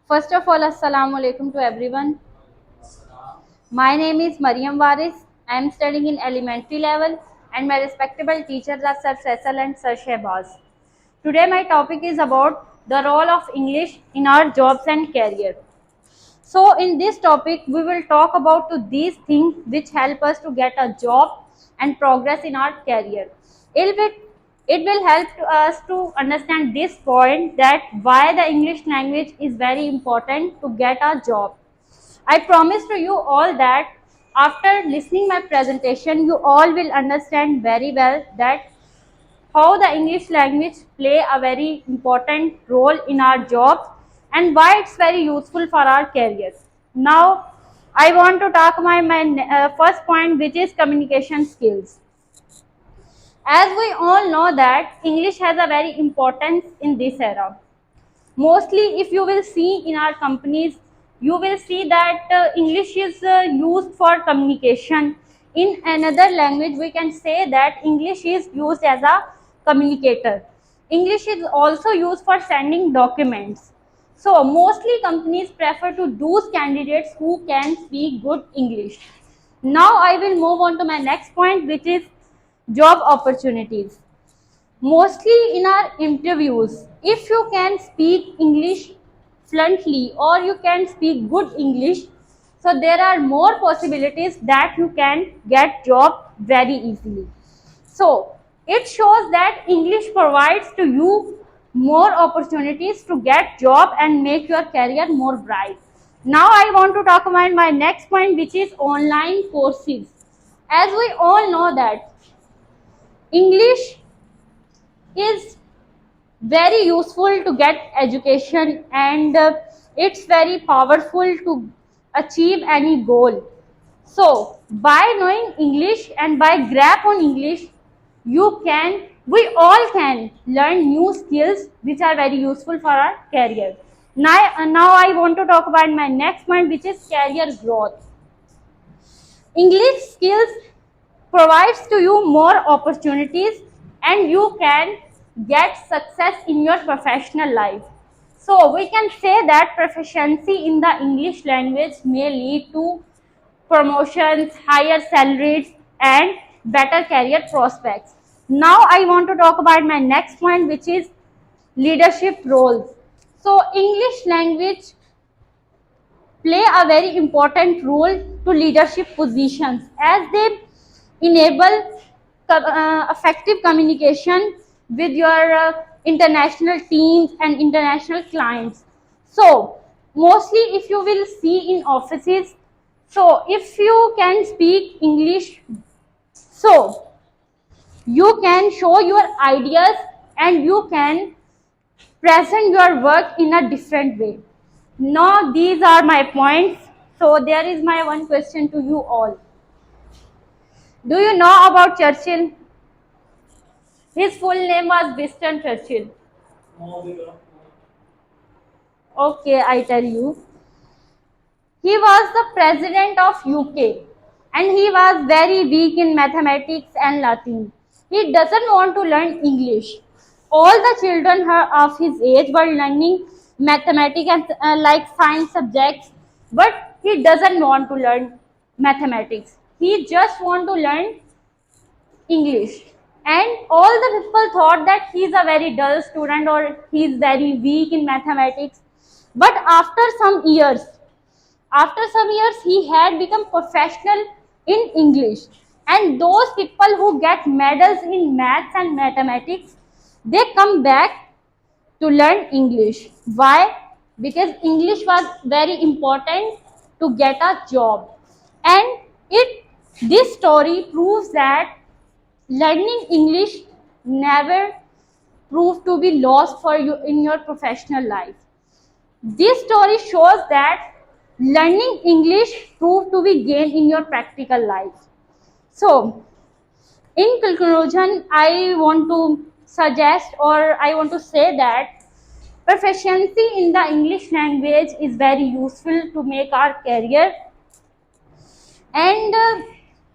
First of all, Assalamu alaikum to everyone. My name is Mariam Waris. I am studying in elementary level and my respectable teachers are Sir Faisal and Sir Shehbaz. Today my topic is about the role of English in our jobs and career. So in this topic we will talk about these things which help us to get a job and progress in our career. It will, it will help to us to understand this point that why the English language is very important to get a job. I promise to you all that after listening my presentation, you all will understand very well that how the English language play a very important role in our jobs and why it's very useful for our careers. Now, I want to talk my first point, which is communication skills. As we all know that English has a very importance in this era. Mostly, if you will see in our companies, you will see that English is used for communication. In another language, we can say that English is used as a communicator. English is also used for sending documents. So, mostly companies prefer to those candidates who can speak good English. Now, I will move on to my next point, which is job opportunities. Mostly in our interviews, if you can speak English fluently or you can speak good English, so there are more possibilities that you can get job very easily. So it shows that English provides to you more opportunities to get job and make your career more bright. Now I want to talk about my next point, which is online courses. As we all know that English is very useful to get education and it's very powerful to achieve any goal. So by knowing English and by grasp on English, we all can learn new skills which are very useful for our career. Now I want to talk about my next point, which is career growth. English skills provides to you more opportunities and you can get success in your professional life. So we can say that proficiency in the English language may lead to promotions, higher salaries and better career prospects. Now I want to talk about my next point, which is leadership roles. So English language play a very important role to leadership positions as they enable effective communication with your international teams and international clients. So mostly if you will see in offices, so if you can speak English, so you can show your ideas and you can present your work in a different way. Now these are my points. So there is my one question to you all. Do you know about Churchill? His full name was Winston Churchill. Okay, I tell you. He was the president of UK and he was very weak in mathematics and Latin. He doesn't want to learn English. All the children of his age were learning mathematics and like science subjects, but he doesn't want to learn mathematics. He just want to learn English. And all the people thought that he is a very dull student or he is very weak in mathematics. But after some years he had become professional in English. And those people who get medals in maths and mathematics, they come back to learn English. Why? Because English was very important to get a job. And this story proves that learning English never proved to be lost for you in your professional life. This story shows that learning English proved to be gained in your practical life. So, in conclusion, I want to suggest or I want to say that proficiency in the English language is very useful to make our career, and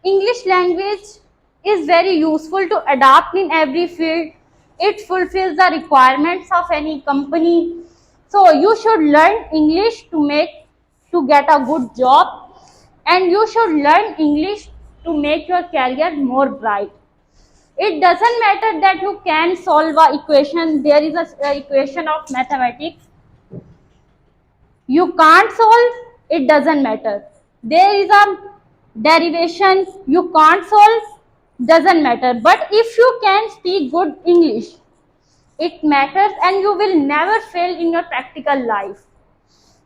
English language is very useful to adapt in every field. It fulfills the requirements of any company. So you should learn English to get a good job, and you should learn English to make your career more bright. It doesn't matter that you can solve a equation. There is a equation of mathematics you can't solve, it doesn't matter. There is a derivation you can't solve, doesn't matter. But if you can speak good English, it matters, and you will never fail in your practical life.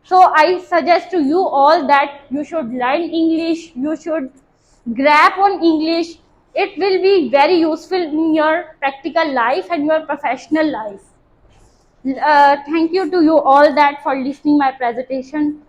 So I suggest to you all that you should learn English, you should grab on English. It will be very useful in your practical life and your professional life. Thank you to you all that for listening my presentation.